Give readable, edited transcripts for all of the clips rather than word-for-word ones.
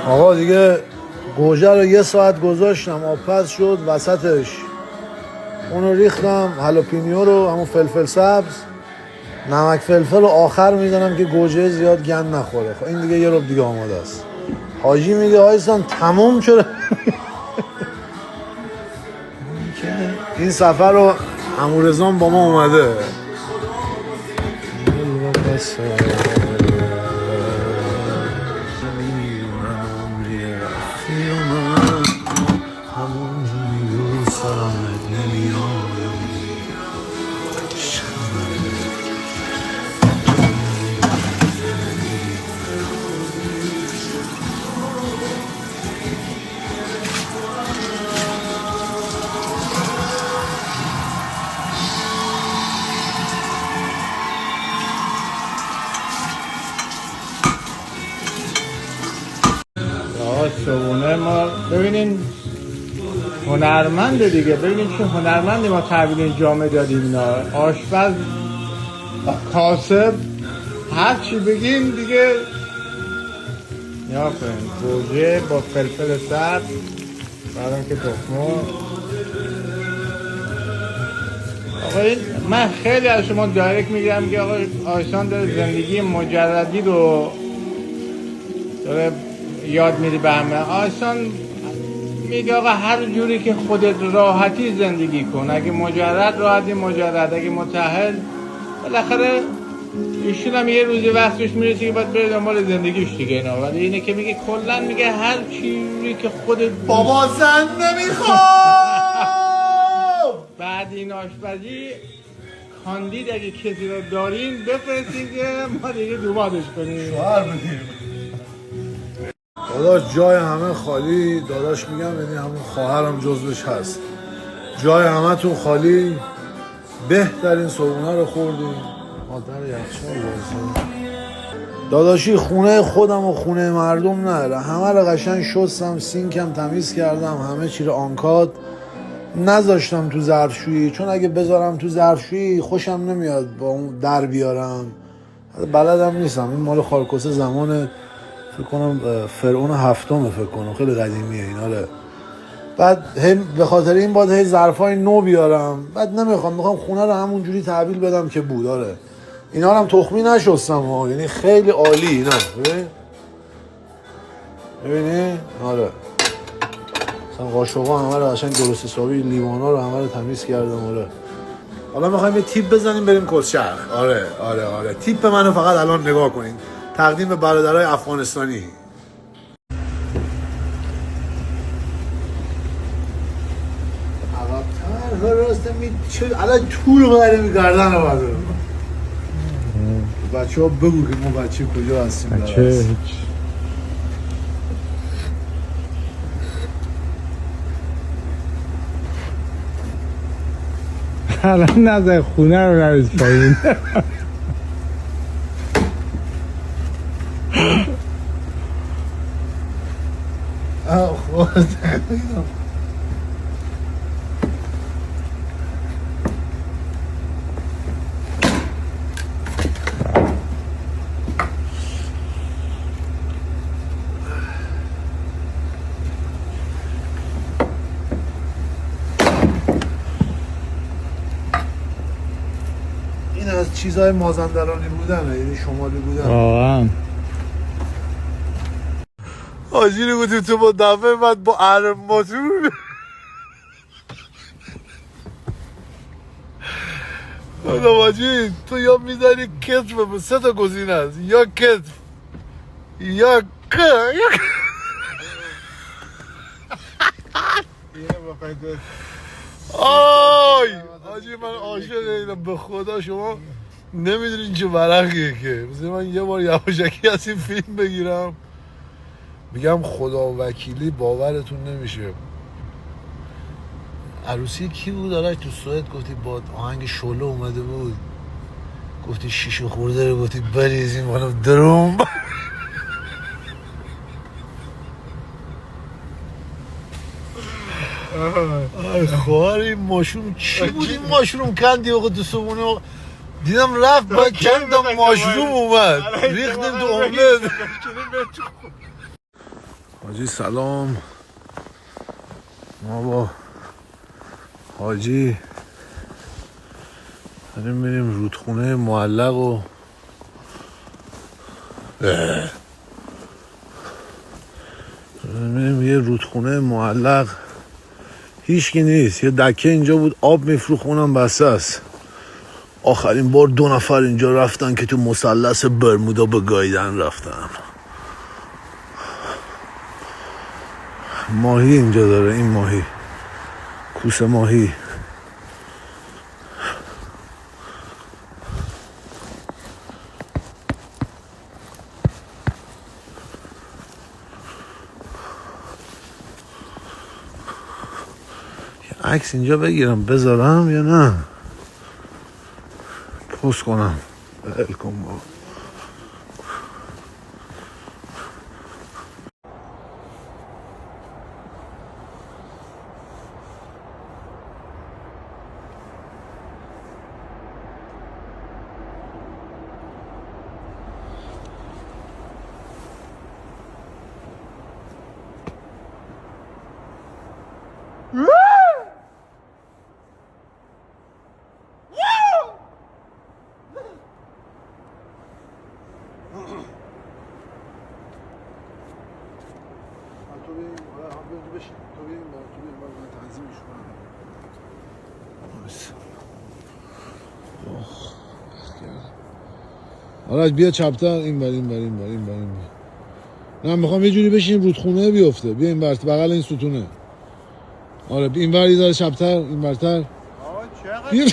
آقا دیگه گوجه رو 1 ساعت گذاشتم، آب پز شد وسطش، اونو ریختم، هالوپینیو رو، همون فلفل سبز، نمک فلفل رو آخر میزنم که گوجه زیاد گند نخوره. خب این دیگه یه ربع دیگه آماده است. حاجی میگه آیسان تموم شده. این سفر رو عمورزان با ما اومده. صبونه ما ببینین هنرمنده دیگه، ببینین چه هنرمندی ما تحویل این جامعه دادیم. اینا آشپز، کاسب، هر چی بگین دیگه. یا کنین گوجه با فلفل سبز، بعدم که تخمو. آقا من خیلی از شما دایرکت میگم که آقا آیسان داره زندگی مجردی رو داره یاد میدی به همه. آیسان میگه آقا هر جوری که خودت راحتی زندگی کن. اگه مجرد راحتی مجرد، اگه متأهل بالاخره ایشون هم یه روزی وقتش میرسه که باید بره دنبال زندگیش دیگه. اینا ولی اینه که میگه کلا میگه هر چیزی که خودت بابا زن نمیخوام. بعد این آشپزی کاندید اگه کسی رو دارین بفرستین که ما دیگه دوبادش کنیم. شوهر بدیم. داداش جای همه خالی. داداش میگم یعنی همون خواهرم جزوش هست. جای همه تون خالی. بهترین صبحونه رو خوردیم. مادر یخچال واسه داداشی خونه خودم و خونه مردم نره. همه رو قشنگ شستم، سینکم تمیز کردم، همه چی رو آنکاد نذاشتم تو ظرفشویی، چون اگه بذارم تو ظرفشویی خوشم نمیاد با اون در بیارم. بلدم نیستم. این مال خالکوسه زمان فکر کنم فرعون هفتم فکر کنم، خیلی قدیمیه اینا رو. بعد به خاطر این باید هی ظرفای نو بیارم. بعد میخوام خونه رو همونجوری تحویل بدم که بود. آره اینا رو هم تخمی نشستم ها، یعنی خیلی عالی. اینا ببینی آره مثلا قاشقا همه رو قشنگ درست حسابی، لیوانا رو همه رو تمیز کردم. آره حالا میخوایم یه تیپ بزنیم بریم کلشرخ. آره تیپ منو فقط الان نگاه کنین. تقدیم به برادرای افغانستانی. عقب‌تر راست چه الان طول قراره می‌گردن رو بده. بچه‌ها بگو که ما بچه کجا هستیم. بچه الان نظر خونه رو نریز پایین. این از چیزهای مازندرانی بودنه، یعنی شمالی بودن. واقعا آجی رو گفتیم تو با دفعه بعد با عرب موتور. خدا واجی تو یا میزنی کتف به 3 تا گزینه هست، یا کتف یا آی آجی من عاشق اینم به خدا. شما نمیدونین چه ورقیه که مثلا من یه بار یواشکی از این فیلم بگیرم میگم خدا وکیلی باورتون نمیشه. عروسی کی بود آرش تو سوئد؟ گفتی با آهنگ شعله اومده بود، گفتی شیشه خورده رو گفتی بریزیم بالا دروم. آی خوار این ماشروم چی بود؟ این ماشروم کندی آقا تو صبونه دیدم رفت با کندم ماشروم اومد ریختم تو املت. حاجی سلام. ما با حاجی داریم میریم رودخونه معلق و میریم یه رودخونه معلق، هیچکی نیست، یه دکه اینجا بود آب میفروخت، اونم بسته است. آخرین بار 2 نفر اینجا رفتن که تو مثلث برمودا به گاییدن رفتن. ماهی اینجا داره، این ماهی کوسه ماهی. عکس اینجا بگیرم بذارم یا نه پست کنم؟ بلکن با آرش بیا چپتر، این بر. نه میخوام یه جوری بشینیم رودخونه بیفته. بیا این بر بغل این ستونه. آره این بر یه ذره چپتر، این برتر. بیا.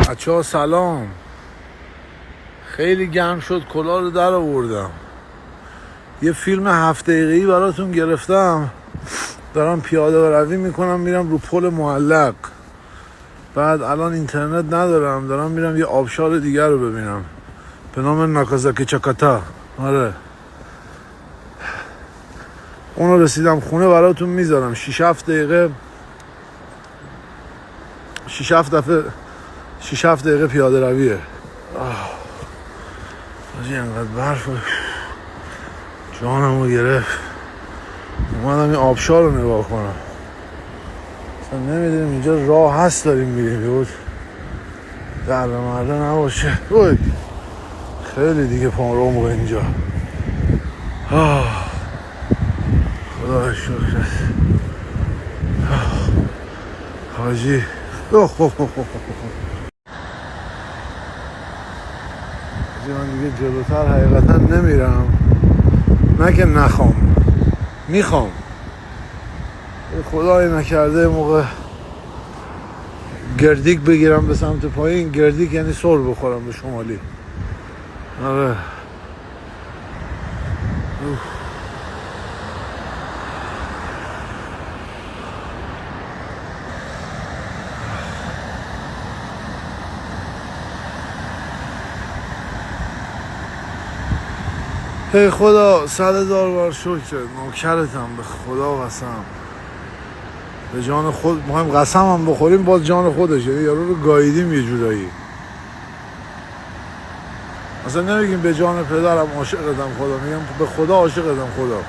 بچه‌ها سلام. خیلی گرم شد، کلاه رو در آوردم. یه فیلم 7 دقیقه‌ای براتون گرفتم. دارم پیاده روی میکنم میرم رو پل معلق. بعد الان اینترنت ندارم، دارم میرم یه آبشار دیگر رو ببینم به نام ناکازاکی چاکاتا. آره اونو رسیدم خونه براتون میذارم. 6-7 دقیقه 6-7 دقیقه پیاده رویه. آجی انقدر برف جانمو گرفت. اومدم این آبشار رو نگاه کنم. اصلا نمیدونیم اینجا راه هست داریم میریم بود در مرده نباشه. اوی خیلی دیگه پام رو موقع اینجا. خدا شکر حاجی. من دیگه جلوتر حقیقتا نمیرم، نه که نخوام، میخوام. خدای نکرده موقع گردیک بگیرم به سمت پایین. گردیک یعنی سر بخورم به شمالی. آره ای خدا 100,000 بار شکر، نوکرتم به خدا قسم. به جان خود مهم قسم هم بخوریم باز جان خودشه. یارو رو گاییدیم یه جورایی. اصلا نمیگیم به جان پدرم عاشقتم خدا، میگم به خدا عاشقتم خدا.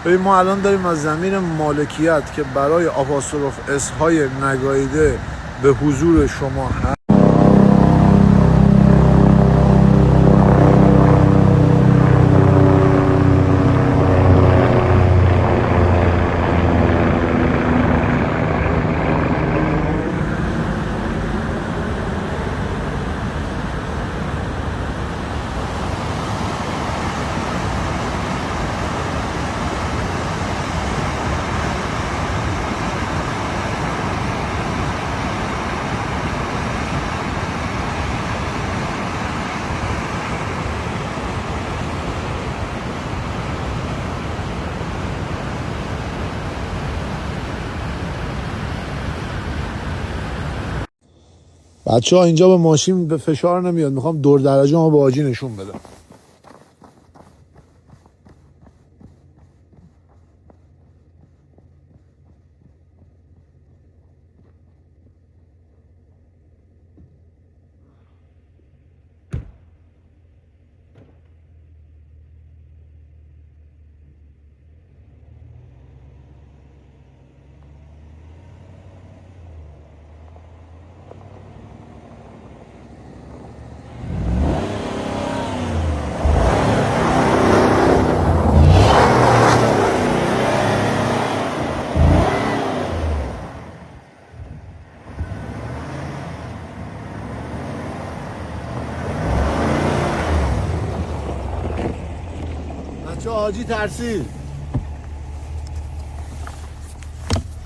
ببین ما الان داریم از زمین مالکیت که برای آپاستروف اس های نگاییده به حضور شما هست. بچه ها اینجا به ماشین به فشار نمیاد. میخوام دور درجه ما به حاجی نشون بدم.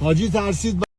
حاجی ترسید